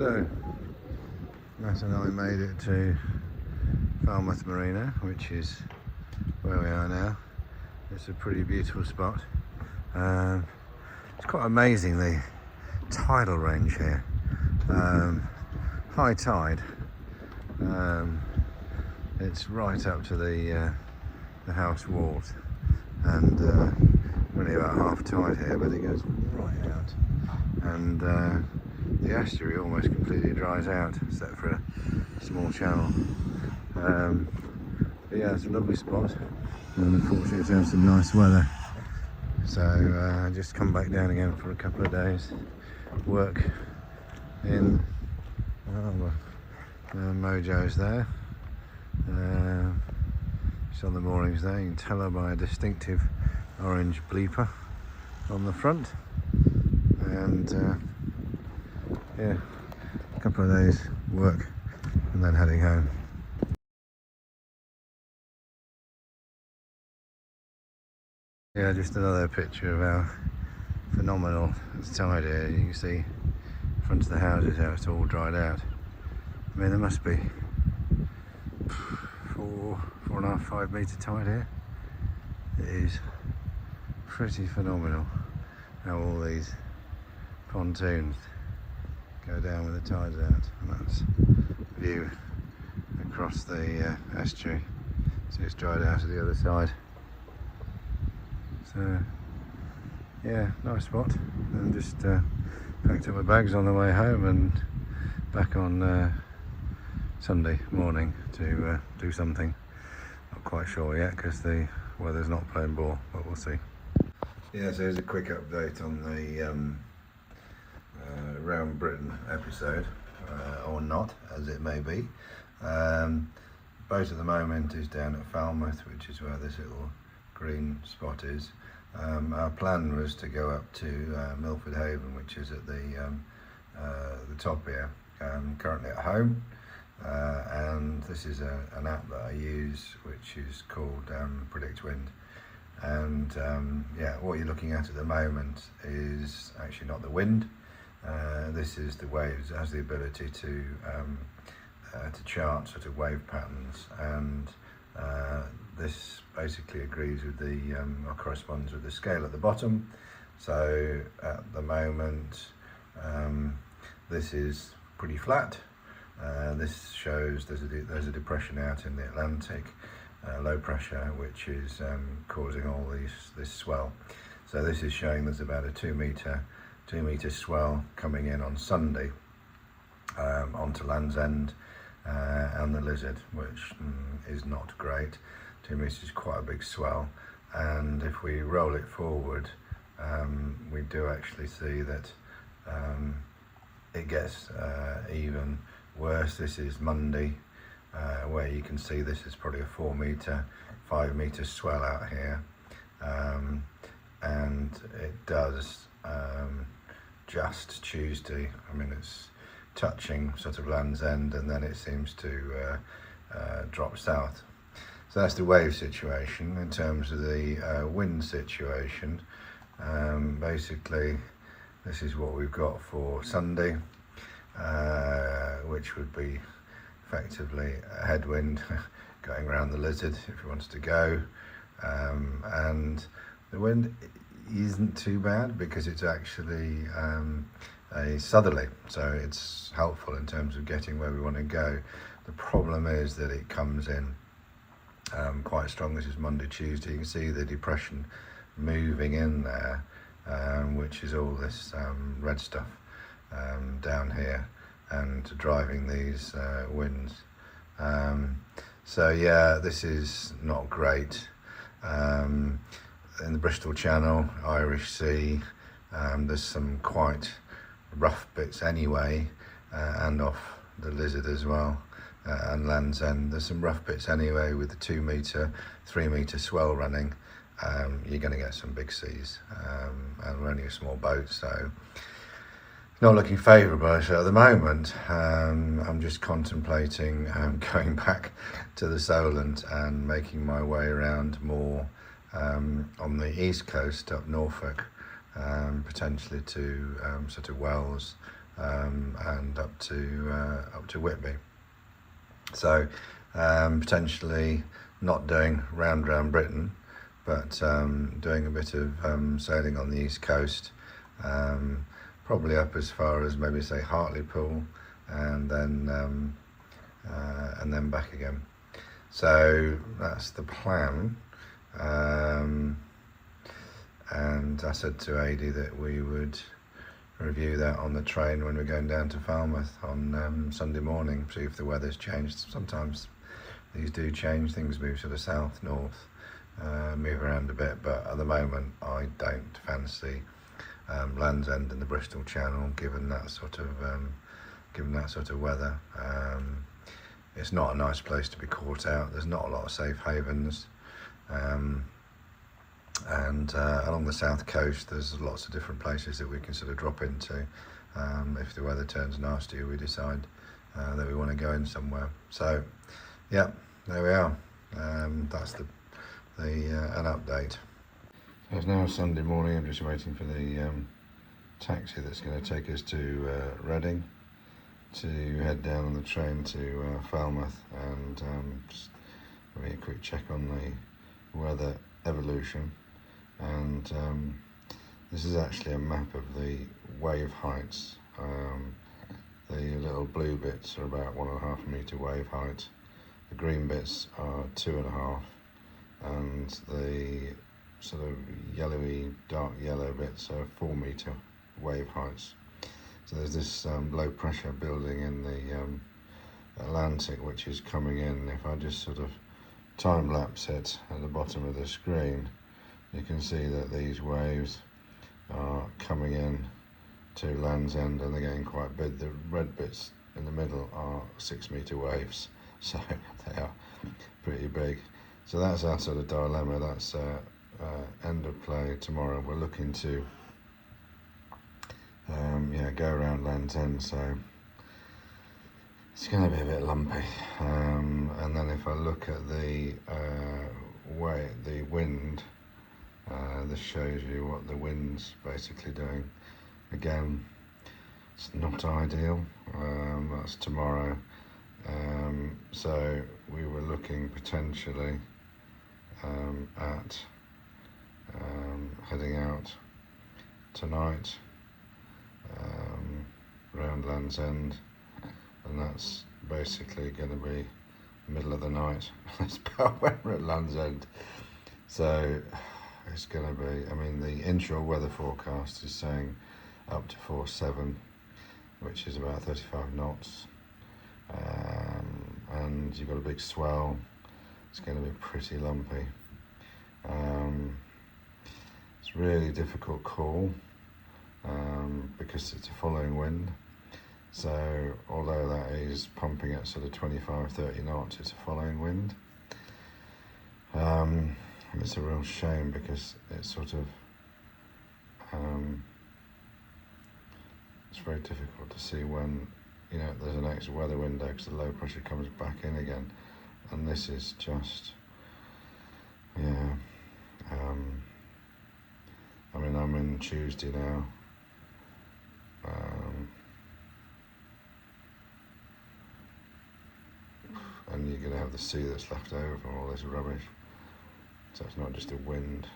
So, Matt and I made it to Falmouth Marina, which is where we are now. It's a pretty beautiful spot. It's quite amazing, the tidal range here. High tide, it's right up to the house walls, and only about half tide here, but it goes right out, and the estuary almost completely dries out except for a small channel. But yeah, it's a lovely spot, and unfortunately to have some nice weather, so I just come back down again for a couple of days work in Mojo's there. Just on the moorings there, you can tell her by a distinctive orange bleeper on the front, and yeah, a couple of days work and then heading home. Yeah, just another picture of how phenomenal it's tide here. You can see in front of the houses how it's all dried out. I mean, there must be 4.5, 5 metre tide here. It is pretty phenomenal how all these pontoons go down with the tides out, and that's view across the estuary. So it's dried out to the other side. So yeah, nice spot. And just packed up my bags on the way home and back on Sunday morning to do something. Not quite sure yet because the weather's not playing ball, but we'll see. Yeah, so here's a quick update on the Round Britain episode, or not, as it may be. Boat at the moment is down at Falmouth, which is where this little green spot is. Our plan was to go up to Milford Haven, which is at the top here. I'm currently at home, and this is an app that I use, which is called Predict Wind. And yeah, what you're looking at the moment is actually not the wind. This is the waves. It has the ability to chart sort of wave patterns, and this basically agrees with the or corresponds with the scale at the bottom. So at the moment this is pretty flat. This shows there's a depression out in the Atlantic, low pressure, which is causing all this swell. So this is showing there's about a 2 metre swell coming in on Sunday onto Land's End and the Lizard, which is not great. 2 metres is quite a big swell, and if we roll it forward, we do actually see that it gets even worse. This is Monday, where you can see this is probably a 4 metre, 5 metre swell out here, and it does just Tuesday. I mean, it's touching sort of Land's End, and then it seems to drop south. So that's the wave situation. In terms of the wind situation, basically this is what we've got for Sunday, which would be effectively a headwind going around the Lizard if you wanted to go, and the wind isn't too bad because it's actually a southerly, so it's helpful in terms of getting where we want to go. The problem is that it comes in quite strong. This is Monday, Tuesday. You can see the depression moving in there, which is all this red stuff down here and driving these winds. So yeah, this is not great. In the Bristol Channel, Irish Sea, there's some quite rough bits anyway, and off the Lizard as well, and Land's End. There's some rough bits anyway with the 2 metre, 3 metre swell running. You're going to get some big seas, and we're only a small boat, so it's not looking favourable. So at the moment, I'm just contemplating going back to the Solent and making my way around more on the east coast up Norfolk, potentially to sort of Wells, and up to Whitby. So potentially not doing round Britain, but doing a bit of sailing on the east coast, probably up as far as maybe say Hartlepool, and then back again. So that's the plan. And I said to Adi that we would review that on the train when we're going down to Falmouth on Sunday morning, see if the weather's changed. Sometimes these do change, things move sort of south, north, move around a bit, but at the moment I don't fancy Land's End and the Bristol Channel, given that sort of weather. It's not a nice place to be caught out. There's not a lot of safe havens. And along the south coast there's lots of different places that we can sort of drop into if the weather turns nasty or we decide that we want to go in somewhere. So yeah, there we are. That's an update. So it's now Sunday morning. I'm just waiting for the taxi that's going to take us to Reading, to head down on the train to Falmouth, and just a quick check on the weather evolution. And this is actually a map of the wave heights. The little blue bits are about 1.5 metre wave height, the green bits are 2.5, and the sort of yellowy, dark yellow bits are 4 metre wave heights. So there's this low pressure building in the Atlantic which is coming in. If I just sort of time lapse it at the bottom of the screen, you can see that these waves are coming in to Land's End and they're getting quite big. The red bits in the middle are 6 metre waves, so they are pretty big. So that's our sort of dilemma. That's end of play tomorrow. We're looking to go around Land's End, so it's going to be a bit lumpy. And then if I look at the wind, this shows you what the wind's basically doing. Again, it's not ideal. That's tomorrow. So we were looking potentially at heading out tonight around Land's End, and that's basically going to be middle of the night. That's about when we're at Land's End. So it's going to be, I mean, the inshore weather forecast is saying up to 4.7, which is about 35 knots. And you've got a big swell. It's going to be pretty lumpy. It's really difficult call because it's a following wind. So although that is pumping at sort of 25-30 knots, it's a following wind. It's a real shame because it's sort of it's very difficult to see when there's an extra weather window because the low pressure comes back in again, and this is just I mean, I'm in Tuesday now. And you're going to have the sea that's left over from all this rubbish. So it's not just the wind,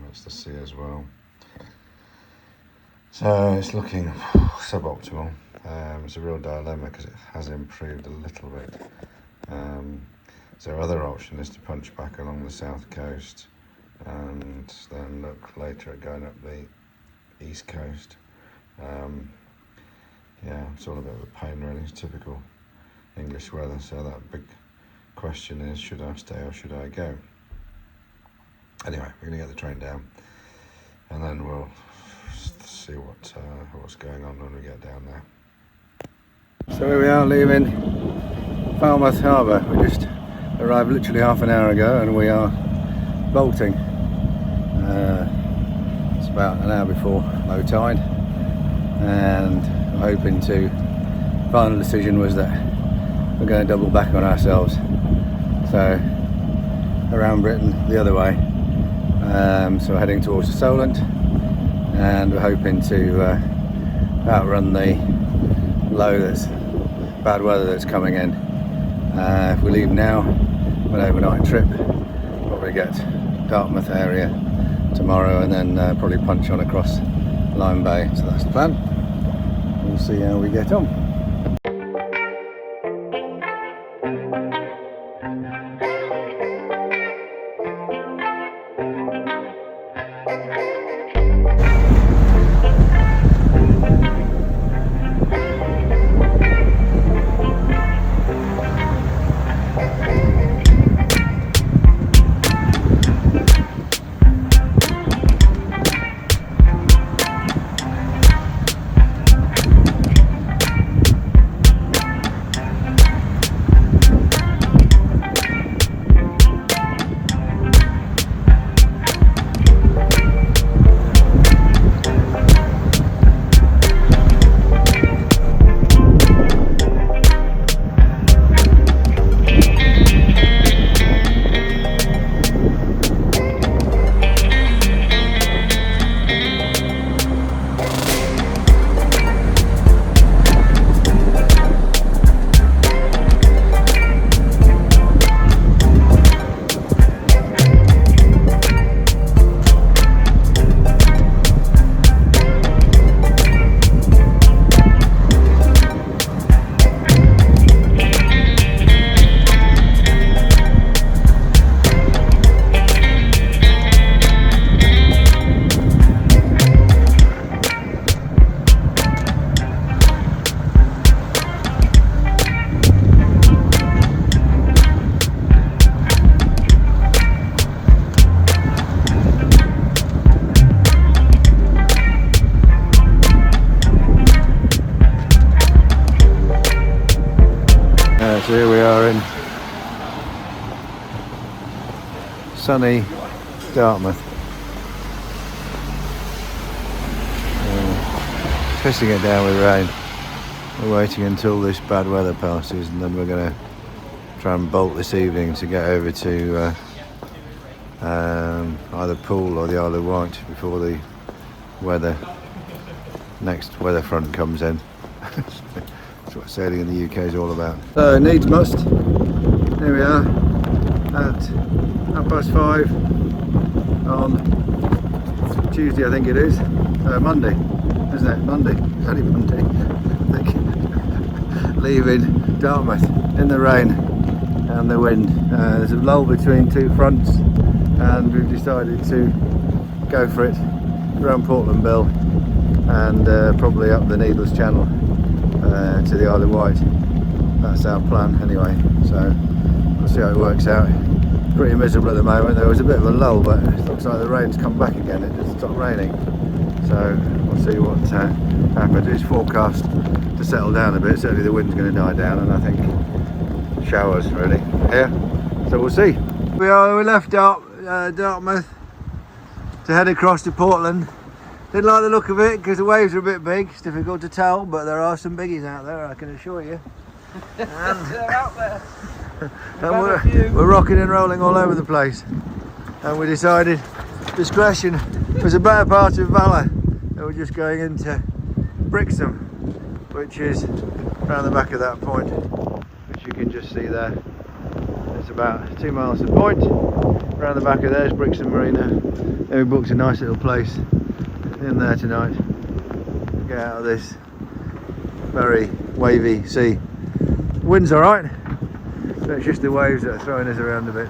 it's the sea as well. So it's looking suboptimal. It's a real dilemma because it has improved a little bit. So our other option is to punch back along the south coast and then look later at going up the east coast. It's all a bit of a pain really. It's typical English weather, so that big question is, should I stay or should I go? Anyway, we're going to get the train down and then we'll see what's going on when we get down there. So here we are leaving Falmouth Harbour. We just arrived literally half an hour ago and we are bolting. It's about an hour before low tide, and I'm hoping final decision was that we're going to double back on ourselves, so around Britain the other way. So we're heading towards the Solent, and we're hoping to outrun the bad weather that's coming in. If we leave now, an overnight trip, probably get Dartmouth area tomorrow, and then probably punch on across Lyme Bay. So that's the plan. We'll see how we get on. So here we are in sunny Dartmouth. Pissing it down with rain. We're waiting until this bad weather passes, and then we're going to try and bolt this evening to get over to either Poole or the Isle of Wight before the next weather front comes in. That's what sailing in the UK is all about. So needs must. Here we are at 5:30 on Tuesday, I think it is. Monday, isn't it? Monday. It's only Monday, I think. Leaving Dartmouth in the rain and the wind. There's a lull between two fronts, and we've decided to go for it around Portland Bill and probably up the Needless Channel to the Isle of Wight. That's our plan anyway, so we'll see how it works out. Pretty miserable at the moment. There was a bit of a lull, but it looks like the rain's come back again. It just stopped raining, so we'll see what happens. It's forecast to settle down a bit. Certainly the wind's going to die down, and I think showers really here, so we'll see. We left Dartmouth to head across to Portland. Didn't like the look of it because the waves are a bit big. It's difficult to tell, but there are some biggies out there, I can assure you. And they're out there. And we're rocking and rolling all over the place. And we decided discretion was a better part of valour. And we're just going into Brixham, which is around the back of that point, which you can just see there. It's about 2 miles to the point. Around the back of there's Brixham Marina. And we booked a nice little place in there tonight. Get out of this very wavy sea. Wind's alright, so it's just the waves that are throwing us around a bit.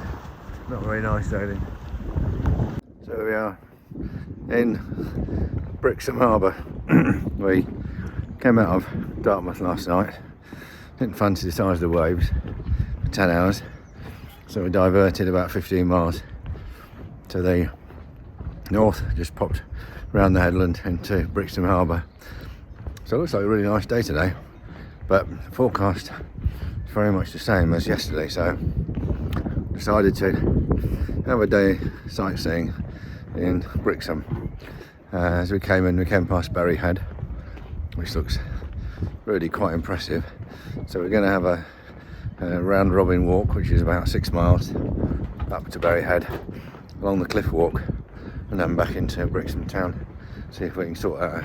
Not very nice sailing. So we are in Brixham Harbour. We came out of Dartmouth last night. Didn't fancy the size of the waves for 10 hours, so we diverted about 15 miles to the north, just popped around the headland into Brixham Harbour. So it looks like a really nice day today, but the forecast is very much the same as yesterday, so decided to have a day sightseeing in Brixham. As we came in, we came past Berry Head, which looks really quite impressive. So we're going to have a round robin walk, which is about 6 miles up to Berry Head, along the cliff walk, and then back into Brixham town. See if we can sort out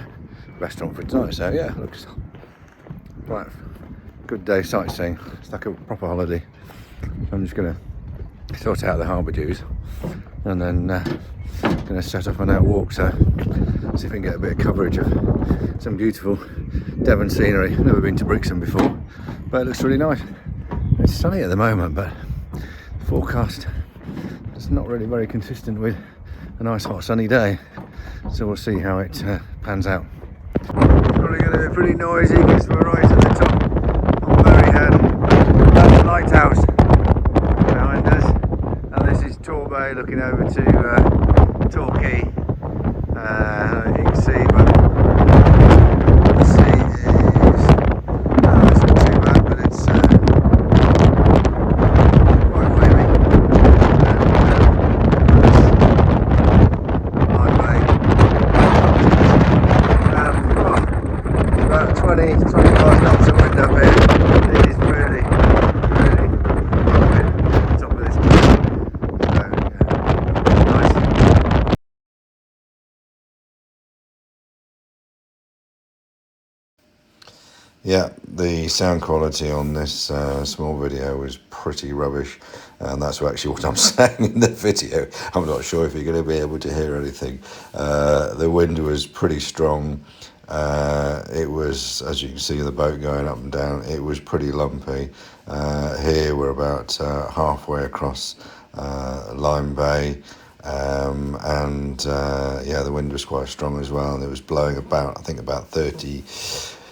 restaurant for tonight. So yeah, looks quite a good day sightseeing. It's like a proper holiday. I'm just going to sort out the harbour dues and then going to set off on our walk, so see if we can get a bit of coverage of some beautiful Devon scenery. Never been to Brixham before, but it looks really nice. It's sunny at the moment, but the forecast is not really very consistent with a nice hot sunny day, so we'll see how it pans out. Probably going to be pretty noisy because we're right at the top of Berryhead. That's the lighthouse behind us, and this is Torbay looking over to Torquay. You can see, but the sea is it's not too bad, but it's quite wavy. And about 20-25 knots of wind up here. It is really bumping the top of this cliff. So, nice. Yeah, the sound quality on this small video was pretty rubbish, and that's actually what I'm saying in the video. I'm not sure if you're going to be able to hear anything. The wind was pretty strong. It was, as you can see, the boat going up and down. It was pretty lumpy. Here we're about halfway across Lyme Bay. Yeah, the wind was quite strong as well, and it was blowing about, I think, about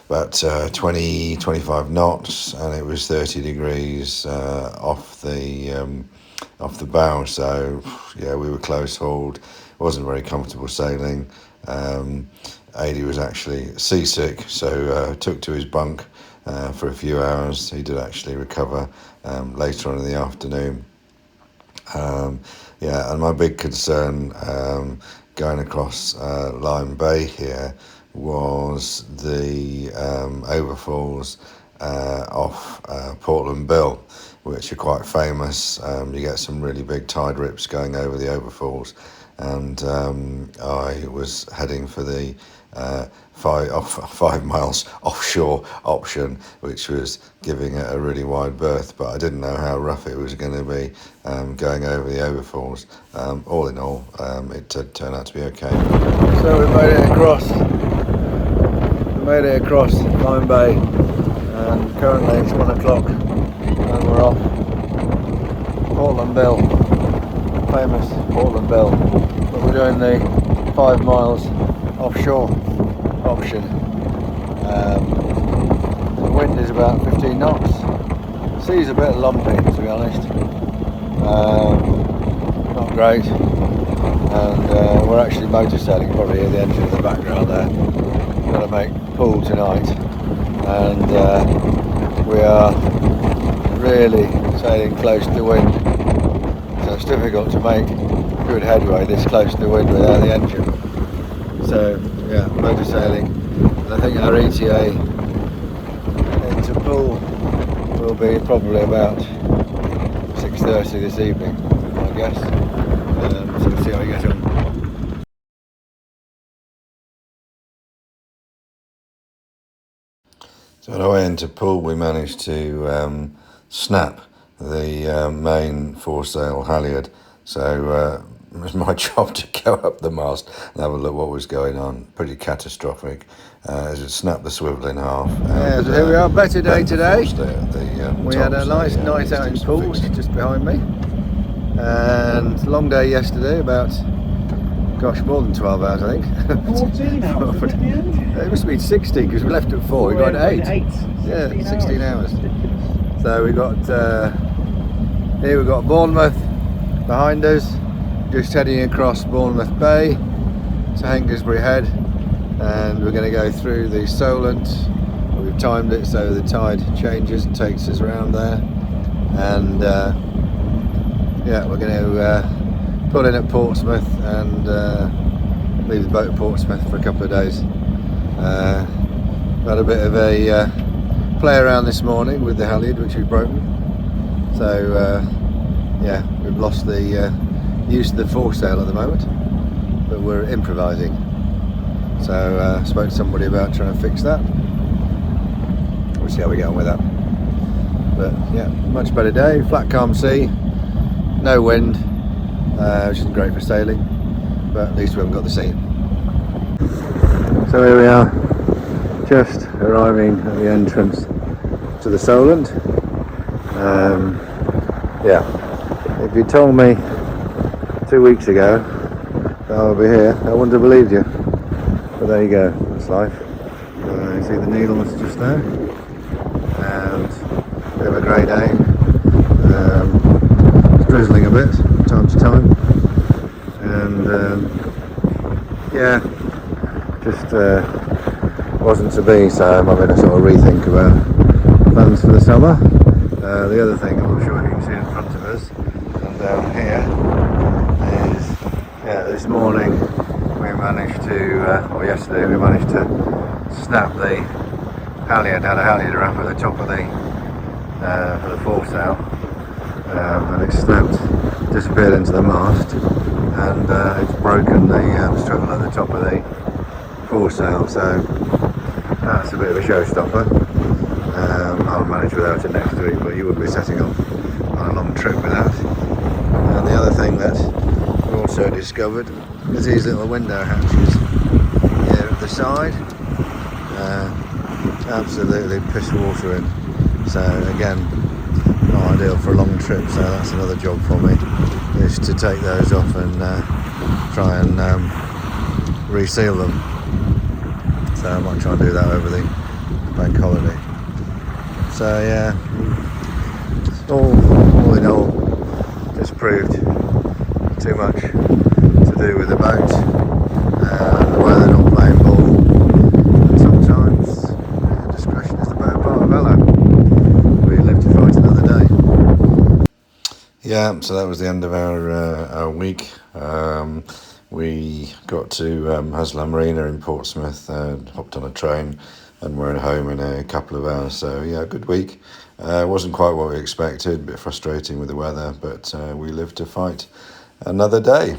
20-25 knots, and it was 30 degrees off the bow. So yeah, we were close hauled. It wasn't very comfortable sailing. Adi was actually seasick, so took to his bunk for a few hours. He did actually recover later on in the afternoon. Yeah, and my big concern going across Lyme Bay here was the overfalls off Portland Bill, which are quite famous. You get some really big tide rips going over the overfalls, and I was heading for the 5 miles offshore option, which was giving it a really wide berth, but I didn't know how rough it was going to be going over the overfalls. All in all, it did turn out to be okay. So we made it across. Lyme Bay, and currently it's 1 o'clock and we're off Portland Bill, famous Portland Bill, but we're doing the 5 miles offshore option. The wind is about 15 knots. The sea's a bit lumpy, to be honest, not great, and we're actually motor sailing. You probably hear the engine in the background there. Got to make Poole tonight, and we are really sailing close to the wind, so it's difficult to make good headway this close to the wind without the engine. So yeah, motor sailing, and I think our ETA into Poole will be probably about 6:30 this evening, I guess. So we'll see how we get on. So on our way into Poole, we managed to snap the main foresail halyard. So it was my job to go up the mast and have a look what was going on. Pretty catastrophic, as it snapped the swivel in half. Yeah, so here we are, better day today. We had a nice night out in Poole, which is just behind me. And long day yesterday, about, gosh, more than 12 hours, I think. 14 hours at the end? It must have been 16 because we left at 4, we got at 8. Yeah, 16 hours. So we got, here we've got Bournemouth behind us, just heading across Bournemouth Bay to Hengistbury Head, and we're going to go through the Solent. We've timed it so the tide changes and takes us around there, and yeah, we're going to pull in at Portsmouth and leave the boat at Portsmouth for a couple of days. Had a bit of a play around this morning with the halyard, which we've broken, so yeah, we've lost the use of the foresail at the moment, but we're improvising. So spoke to somebody about trying to fix that. We'll see how we get on with that. But yeah, much better day, flat calm sea, no wind, which is great for sailing, but at least we haven't got the sea. So here we are, just arriving at the entrance to the Solent. Yeah, if you told me 2 weeks ago that I would be here, I wouldn't have believed you. But there you go, that's life. You see the Needles just there, and a bit of a grey day. It's drizzling a bit from time to time, and yeah, just wasn't to be. So I'm having a sort of rethink about plans for the summer. The other thing, I'm not sure if you can see in front of us and down here, is this morning we managed to, or yesterday we managed to snap the halyard, had a halyard wrap at the top of the for the foresail, and it snapped, disappeared into the mast, and it's broken the struggle at the top of the foresail, so that's a bit of a showstopper. I'll manage without it next week, but you would be setting off on a long trip with that. And the other thing that we also discovered is these little window hatches here at the side. Absolutely piss water in. So again, not ideal for a long trip, so that's another job for me, is to take those off and try and reseal them. So I might try and do that over the bank holiday. So yeah, all in all, just proved too much to do with the boat, the weather not playing ball, and sometimes discretion is the better part of valour. We live to fight another day. Yeah, so that was the end of our week. We got to Haslam Marina in Portsmouth, hopped on a train, and we're home in a couple of hours. So yeah, good week. Wasn't quite what we expected, a bit frustrating with the weather, but we live to fight another day.